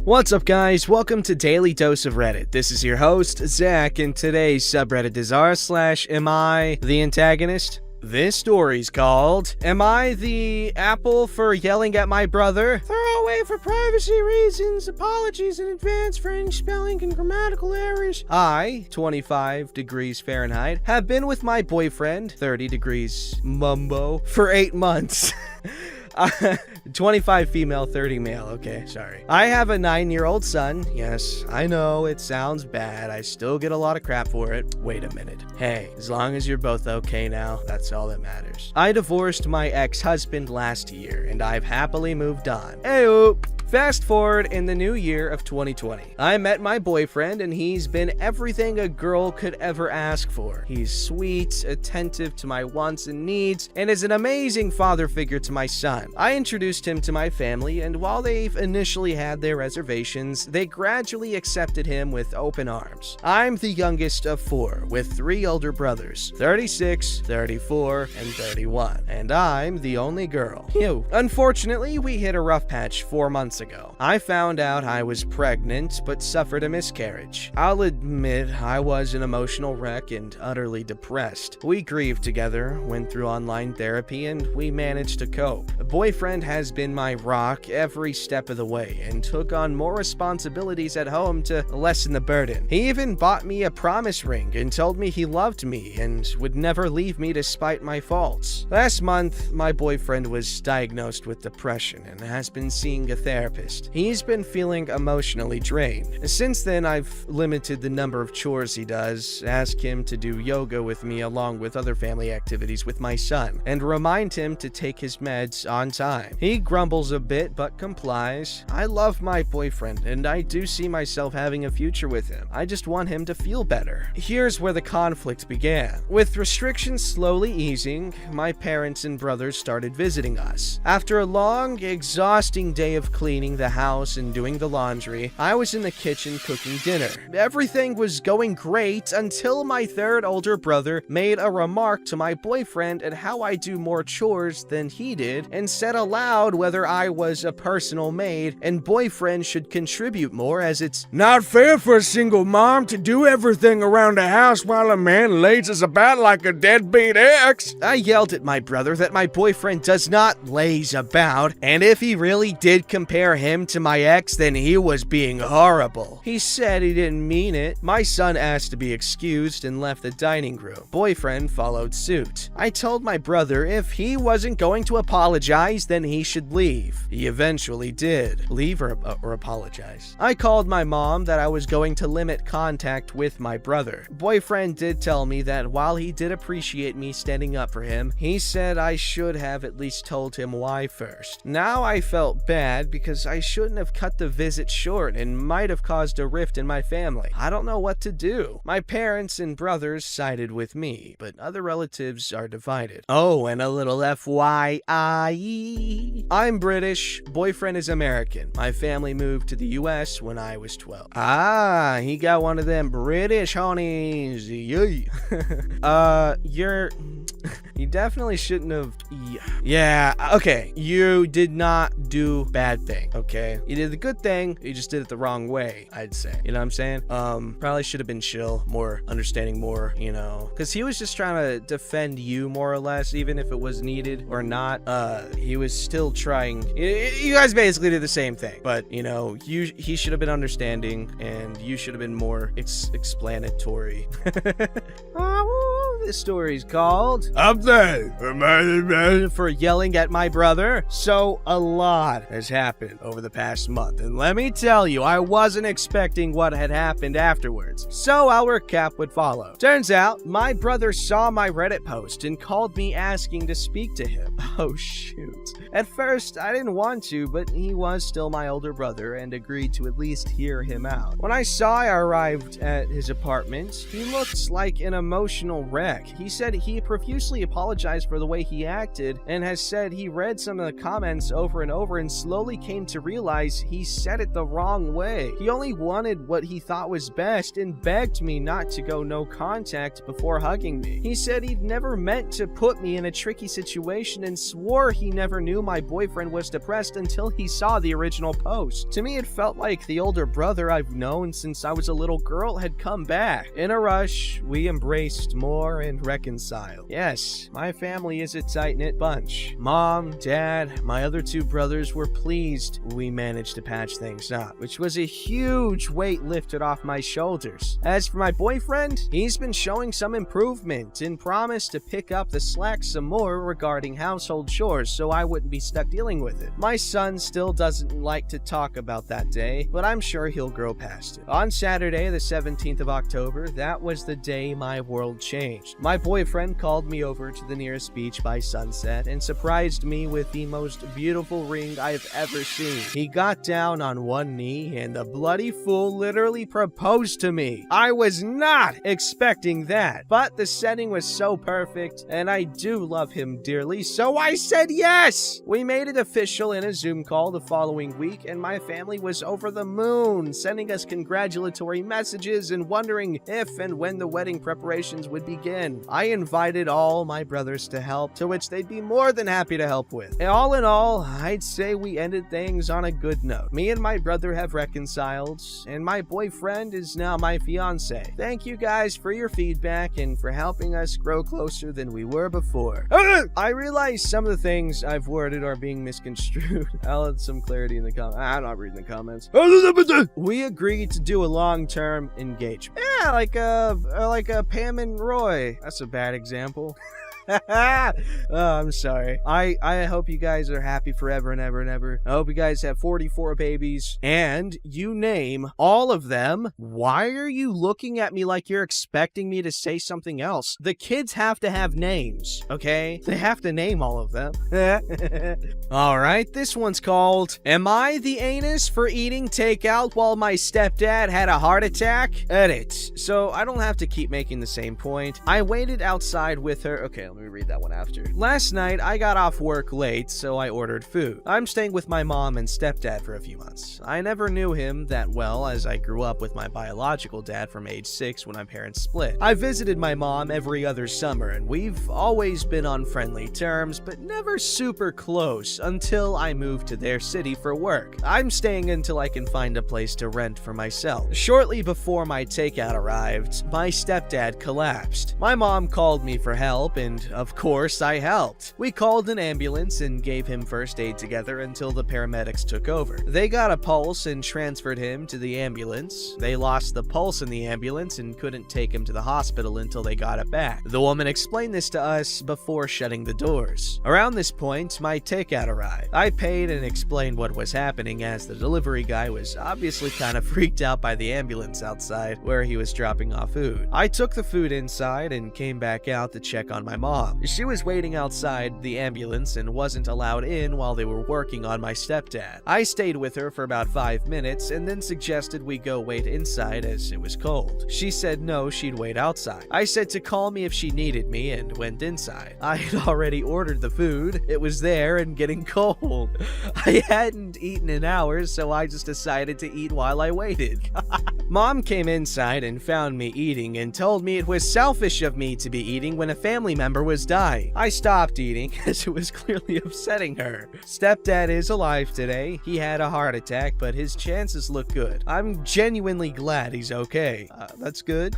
What's up, guys? Welcome to Daily Dose of Reddit. This is your host, Zach, and today's subreddit is r/am I the antagonist? This story's called, Am I the apple for yelling at my brother? Throw away for privacy reasons. Apologies in advance for any spelling and grammatical errors. I, 25 degrees Fahrenheit, have been with my boyfriend, 30 degrees mumbo, for 8 months. 25 female, 30 male. Okay, sorry. I have a 9-year-old son. Yes, I know it sounds bad. I still get a lot of crap for it. Wait a minute. Hey, as long as you're both okay now, that's all that matters. I divorced my ex-husband last year, and I've happily moved on. Hey-o! Fast forward in the new year of 2020. I met my boyfriend, and he's been everything a girl could ever ask for. He's sweet, attentive to my wants and needs, and is an amazing father figure to my son. I introduced him to my family, and while they've initially had their reservations, they gradually accepted him with open arms. I'm the youngest of 4, with 3 older brothers, 36, 34, and 31, and I'm the only girl. Ew. Unfortunately, we hit a rough patch 4 months ago. I found out I was pregnant, but suffered a miscarriage. I'll admit I was an emotional wreck and utterly depressed. We grieved together, went through online therapy, and we managed to cope. A boyfriend has been my rock every step of the way and took on more responsibilities at home to lessen the burden. He even bought me a promise ring and told me he loved me and would never leave me despite my faults. Last month, my boyfriend was diagnosed with depression and has been seeing a therapist. He's been feeling emotionally drained. Since then, I've limited the number of chores he does, ask him to do yoga with me along with other family activities with my son, and remind him to take his meds on time. He grumbles a bit but complies. I love my boyfriend and I do see myself having a future with him. I just want him to feel better. Here's where the conflict began. With restrictions slowly easing, my parents and brothers started visiting us. After a long, exhausting day of cleaning the house and doing the laundry, I was in the kitchen cooking dinner. Everything was going great until my 3rd older brother made a remark to my boyfriend at how I do more chores than he did and said aloud whether I was a personal maid and boyfriend should contribute more, as it's not fair for a single mom to do everything around the house while a man lazes about like a deadbeat ex. I yelled at my brother that my boyfriend does not laze about, and if he really did compare him to my ex, then he was being horrible. He said he didn't mean it. My son asked to be excused and left the dining room. Boyfriend followed suit. I told my brother if he wasn't going to apologize, then he should leave. He eventually did. Leave or apologize. I called my mom that I was going to limit contact with my brother. Boyfriend did tell me that while he did appreciate me standing up for him, he said I should have at least told him why first. Now I felt bad because I shouldn't have cut the visit short and might have caused a rift in my family. I don't know what to do. My parents and brothers sided with me, but other relatives are divided. Oh, and a little FYI. I'm British, boyfriend is American. My family moved to the US when I was 12. Ah, he got one of them British honeys. You definitely shouldn't have. Yeah, okay. You did not do bad thing, okay? You did the good thing, you just did it the wrong way, I'd say. You know what I'm saying? Probably should have been chill, more understanding, more, you know. Because he was just trying to defend you, more or less, even if it was needed or not. He was still trying. You guys basically did the same thing. But, you know, he should have been understanding, and you should have been more explanatory. This story's called Up there for yelling at my brother. So a lot has happened over the past month, and let me tell you, I wasn't expecting what had happened afterwards. So I'll recap what followed. Turns out, my brother saw my Reddit post and called me asking to speak to him. Oh shoot. At first, I didn't want to, but he was still my older brother and agreed to at least hear him out. When I arrived at his apartment, he looked like an emotional wreck. back. He said he profusely apologized for the way he acted and has said he read some of the comments over and over and slowly came to realize he said it the wrong way. He only wanted what he thought was best and begged me not to go no contact before hugging me. He said he'd never meant to put me in a tricky situation and swore he never knew my boyfriend was depressed until he saw the original post. To me, it felt like the older brother I've known since I was a little girl had come back. In a rush, we embraced more and reconciled. Yes, my family is a tight-knit bunch. Mom, Dad, my other two brothers were pleased we managed to patch things up, which was a huge weight lifted off my shoulders. As for my boyfriend, he's been showing some improvement and promised to pick up the slack some more regarding household chores so I wouldn't be stuck dealing with it. My son still doesn't like to talk about that day, but I'm sure he'll grow past it. On Saturday, the 17th of October, that was the day my world changed. My boyfriend called me over to the nearest beach by sunset and surprised me with the most beautiful ring I've ever seen. He got down on one knee and the bloody fool literally proposed to me. I was not expecting that, but the setting was so perfect and I do love him dearly, so I said yes! We made it official in a Zoom call the following week and my family was over the moon, sending us congratulatory messages and wondering if and when the wedding preparations would begin. I invited all my brothers to help, to which they'd be more than happy to help with. All in all, I'd say we ended things on a good note. Me and my brother have reconciled, and my boyfriend is now my fiance. Thank you guys for your feedback and for helping us grow closer than we were before. I realize some of the things I've worded are being misconstrued. I'll add some clarity in the comments. I'm not reading the comments. We agreed to do a long-term engagement. Yeah, like a Pam and Roy. That's a bad example. Oh, I'm sorry. I hope you guys are happy forever and ever and ever. I hope you guys have 44 babies and you name all of them. Why are you looking at me like you're expecting me to say something else? The kids have to have names, okay? They have to name all of them. All right, this one's called, Am I the Anus for Eating Takeout While My Stepdad Had a Heart Attack? Edit. So I don't have to keep making the same point. I waited outside with her. Okay, let me read that one after. Last night, I got off work late, so I ordered food. I'm staying with my mom and stepdad for a few months. I never knew him that well as I grew up with my biological dad from age 6 when my parents split. I visited my mom every other summer, and we've always been on friendly terms, but never super close until I moved to their city for work. I'm staying until I can find a place to rent for myself. Shortly before my takeout arrived, my stepdad collapsed. My mom called me for help, and of course, I helped. We called an ambulance and gave him first aid together until the paramedics took over. They got a pulse and transferred him to the ambulance. They lost the pulse in the ambulance and couldn't take him to the hospital until they got it back. The woman explained this to us before shutting the doors. Around this point, my takeout arrived. I paid and explained what was happening as the delivery guy was obviously kind of freaked out by the ambulance outside where he was dropping off food. I took the food inside and came back out to check on my mom. She was waiting outside the ambulance and wasn't allowed in while they were working on my stepdad. I stayed with her for about 5 minutes and then suggested we go wait inside as it was cold. She said no, she'd wait outside. I said to call me if she needed me and went inside. I had already ordered the food. It was there and getting cold. I hadn't eaten in hours, so I just decided to eat while I waited. Mom came inside and found me eating and told me it was selfish of me to be eating when a family member was dying. I stopped eating as it was clearly upsetting her. Stepdad is alive today. He had a heart attack, but his chances look good. I'm genuinely glad he's okay. That's good.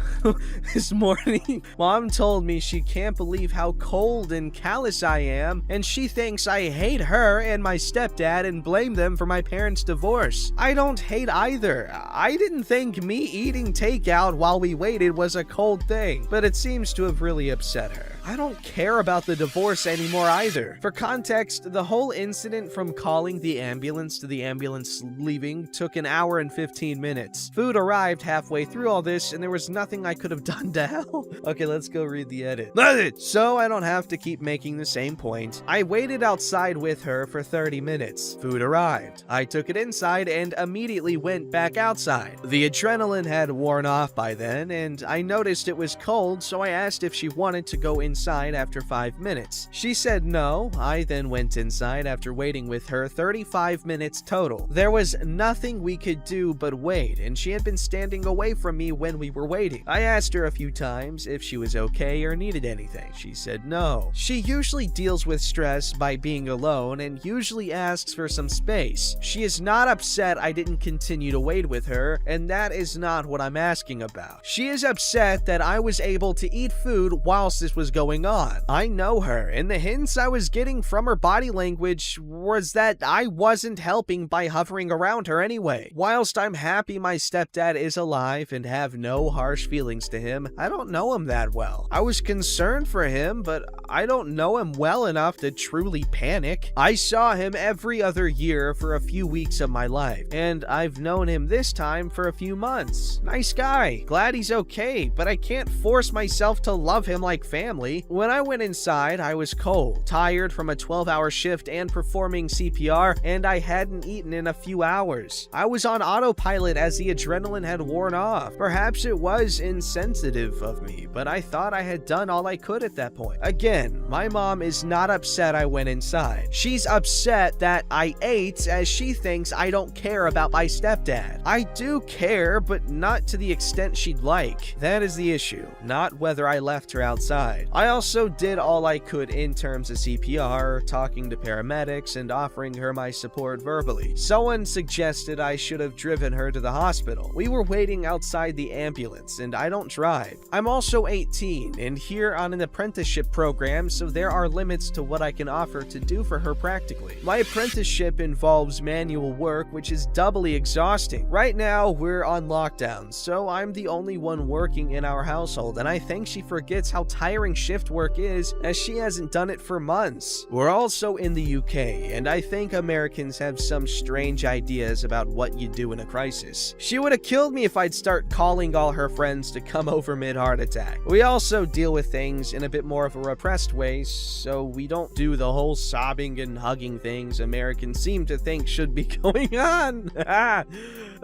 This morning, Mom told me she can't believe how cold and callous I am, and she thinks I hate her and my stepdad and blame them for my parents' divorce. I don't hate either. I didn't think me eating takeout while we waited was a cold thing, but it seems to have really upset her. I don't care about the divorce anymore either. For context, the whole incident from calling the ambulance to the ambulance leaving took an hour and 15 minutes. Food arrived halfway through all this, and there was nothing I could have done to help. Okay, let's go read the edit. So I don't have to keep making the same point. I waited outside with her for 30 minutes. Food arrived. I took it inside and immediately went back outside. The adrenaline had worn off by then, and I noticed it was cold, so I asked if she wanted to go inside after 5 minutes. She said no. I then went inside after waiting with her 35 minutes total. There was nothing we could do but wait, and she had been standing away from me when we were waiting. I asked her a few times if she was okay or needed anything. She said no. She usually deals with stress by being alone and usually asks for some space. She is not upset I didn't continue to wait with her, and that is not what I'm asking about. She is upset that I was able to eat food whilst this was going on. I know her, and the hints I was getting from her body language was that I wasn't helping by hovering around her anyway. Whilst I'm happy my stepdad is alive and have no harsh feelings to him, I don't know him that well. I was concerned for him, but I don't know him well enough to truly panic. I saw him every other year for a few weeks of my life, and I've known him this time for a few months. Nice guy. Glad he's okay, but I can't force myself to love him like family. When I went inside, I was cold, tired from a 12-hour shift and performing CPR, and I hadn't eaten in a few hours. I was on autopilot as the adrenaline had worn off. Perhaps it was insensitive of me, but I thought I had done all I could at that point. Again, my mom is not upset I went inside. She's upset that I ate, as she thinks I don't care about my stepdad. I do care, but not to the extent she'd like. That is the issue, not whether I left her outside. I also did all I could in terms of CPR, talking to paramedics, and offering her my support verbally. Someone suggested I should have driven her to the hospital. We were waiting outside the ambulance, and I don't drive. I'm also 18 and here on an apprenticeship program, so there are limits to what I can offer to do for her practically. My apprenticeship involves manual work, which is doubly exhausting. Right now, we're on lockdown, so I'm the only one working in our household, and I think she forgets how tiring shift work is, as she hasn't done it for months. We're also in the UK, and I think Americans have some strange ideas about what you do in a crisis. She would have killed me if I'd start calling all her friends to come over mid-heart attack. We also deal with things in a bit more of a repressed way, so we don't do the whole sobbing and hugging things Americans seem to think should be going on.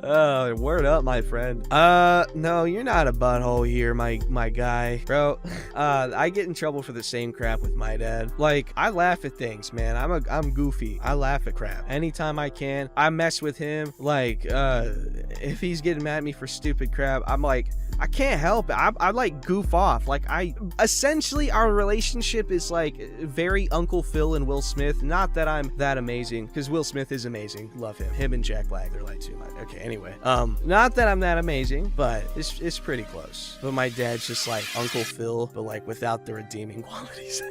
Word up, my friend. No, you're not a butthole here, my guy. Bro, I get in trouble for the same crap with my dad. Like, I laugh at things, man. I'm goofy. I laugh at crap. Anytime I can, I mess with him. Like, if he's getting mad at me for stupid crap, I'm like, I can't help it. I like goof off. Like, essentially our relationship is like very Uncle Phil and Will Smith. Not that I'm that amazing, because Will Smith is amazing. Love him. Him and Jack Black, they're like too much. Okay, anyway. Not that I'm that amazing, but it's pretty close. But my dad's just like Uncle Phil, but like without the redeeming qualities.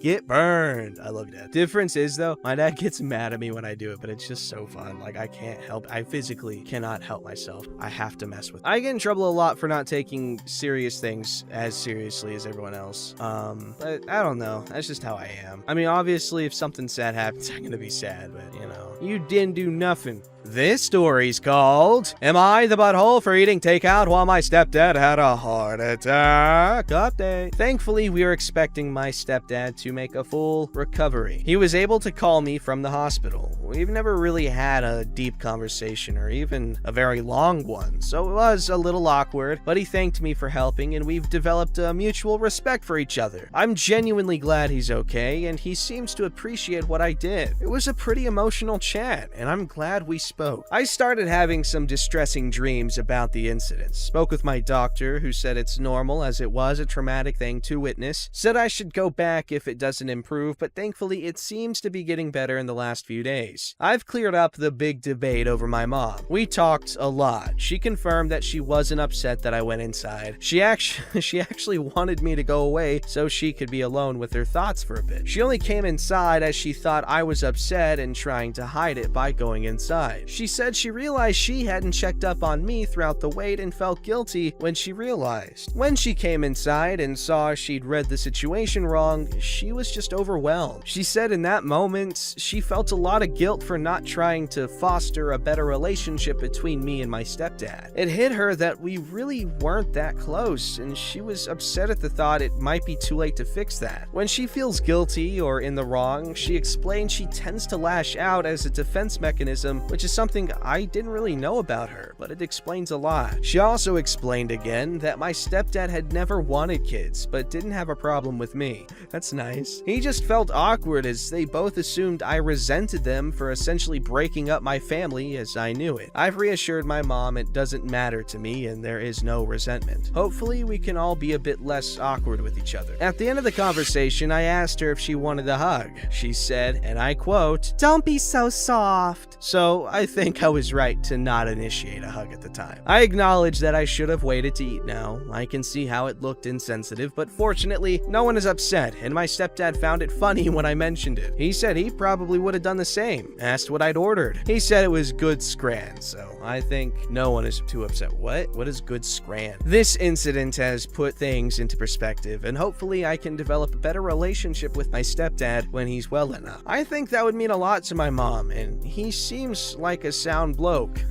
Get burned. I love that. Difference is though, my dad gets mad at me when I do it, but it's just so fun. Like, I can't help. I physically cannot help myself. I have to mess with it. I get in trouble a lot for not taking serious things as seriously as everyone else. But I don't know. That's just how I am. I mean, obviously, if something sad happens, I'm gonna be sad, but you know, you didn't do nothing. This story's called, Am I the Butthole for Eating Takeout While My Stepdad Had a Heart Attack? Update. Thankfully, we were expecting my stepdad to make a full recovery. He was able to call me from the hospital. We've never really had a deep conversation or even a very long one, so it was a little awkward, but he thanked me for helping, and we've developed a mutual respect for each other. I'm genuinely glad he's okay, and he seems to appreciate what I did. It was a pretty emotional chat, and I'm glad we spoke. I started having some distressing dreams about the incident. Spoke with my doctor, who said it's normal as it was a traumatic thing to witness. Said I should go back if it doesn't improve, but thankfully it seems to be getting better in the last few days. I've cleared up the big debate over my mom. We talked a lot. She confirmed that she wasn't upset that I went inside. She actually wanted me to go away so she could be alone with her thoughts for a bit. She only came inside as she thought I was upset and trying to hide it by going inside. inside. She said she realized she hadn't checked up on me throughout the wait and felt guilty when she realized. When she came inside and saw she'd read the situation wrong, she was just overwhelmed. She said in that moment, she felt a lot of guilt for not trying to foster a better relationship between me and my stepdad. It hit her that we really weren't that close, and she was upset at the thought it might be too late to fix that. When she feels guilty or in the wrong, she explained she tends to lash out as a defense mechanism, which is something I didn't really know about her, but it explains a lot. She also explained again that my stepdad had never wanted kids, but didn't have a problem with me. That's nice. He just felt awkward as they both assumed I resented them for essentially breaking up my family as I knew it. I've reassured my mom it doesn't matter to me and there is no resentment. Hopefully we can all be a bit less awkward with each other. At the end of the conversation, I asked her if she wanted a hug. She said, and I quote, "Don't be so soft." So I think I was right to not initiate a hug at the time. I acknowledge that I should have waited to eat now. I can see how it looked insensitive, but fortunately, no one is upset, and my stepdad found it funny when I mentioned it. He said he probably would have done the same, asked what I'd ordered. He said it was good scran, so I think no one is too upset. What is good scran? This incident has put things into perspective, and hopefully I can develop a better relationship with my stepdad when he's well enough. I think that would mean a lot to my mom, and he seems like a sound bloke.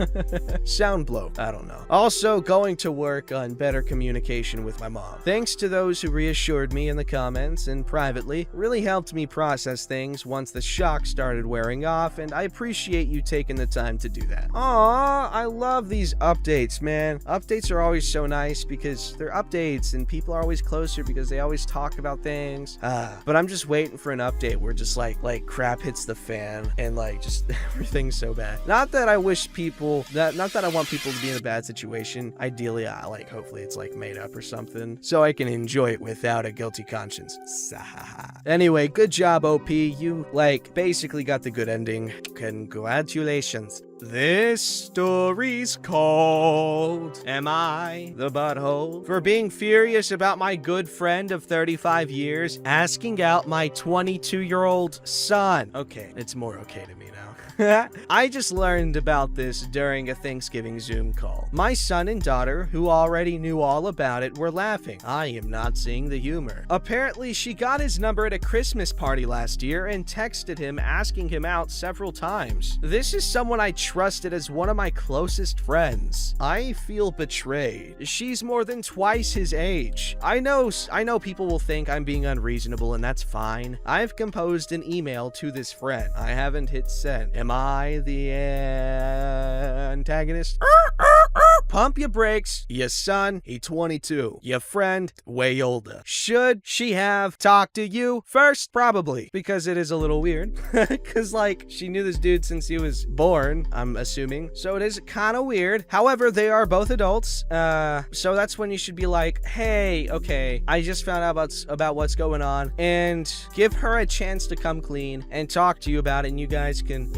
Sound bloke, I don't know. Also, going to work on better communication with my mom. Thanks to those who reassured me in the comments and privately, really helped me process things once the shock started wearing off, and I appreciate you taking the time to do that. Aww, I love these updates, man. Updates are always so nice because they're updates and people are always closer because they always talk about things. But I'm just waiting for an update where just like crap hits the fan and like just everything's so bad. Not that I wish people not that I want people to be in a bad situation. Ideally, hopefully it's like made up or something so I can enjoy it without a guilty conscience. Anyway, good job, OP. You basically got the good ending. Congratulations. This story's called Am I the Butthole? For being furious about my good friend of 35 years asking out my 22-year-old son. Okay, it's more okay to me now. I just learned about this during a Thanksgiving Zoom call. My son and daughter, who already knew all about it, were laughing. I am not seeing the humor. Apparently, she got his number at a Christmas party last year and texted him asking him out several times. This is someone I trusted as one of my closest friends. I feel betrayed. She's more than twice his age. I know people will think I'm being unreasonable, and that's fine. I've composed an email to this friend. I haven't hit send. Am I the antagonist? Pump your brakes. Your son, he 22. Your friend, way older. Should she have talked to you first? Probably, because it is a little weird. Because, she knew this dude since he was born, I'm assuming. So it is kind of weird. However, they are both adults. So that's when you should be like, hey, okay, I just found out about what's going on. And give her a chance to come clean and talk to you about it. And you guys can,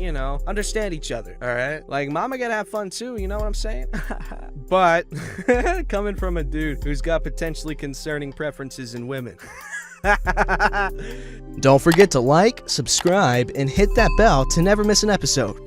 understand each other. All right? Mama gotta have fun too. You know what I'm saying? But coming from a dude who's got potentially concerning preferences in women. Don't forget to like, subscribe, and hit that bell to never miss an episode.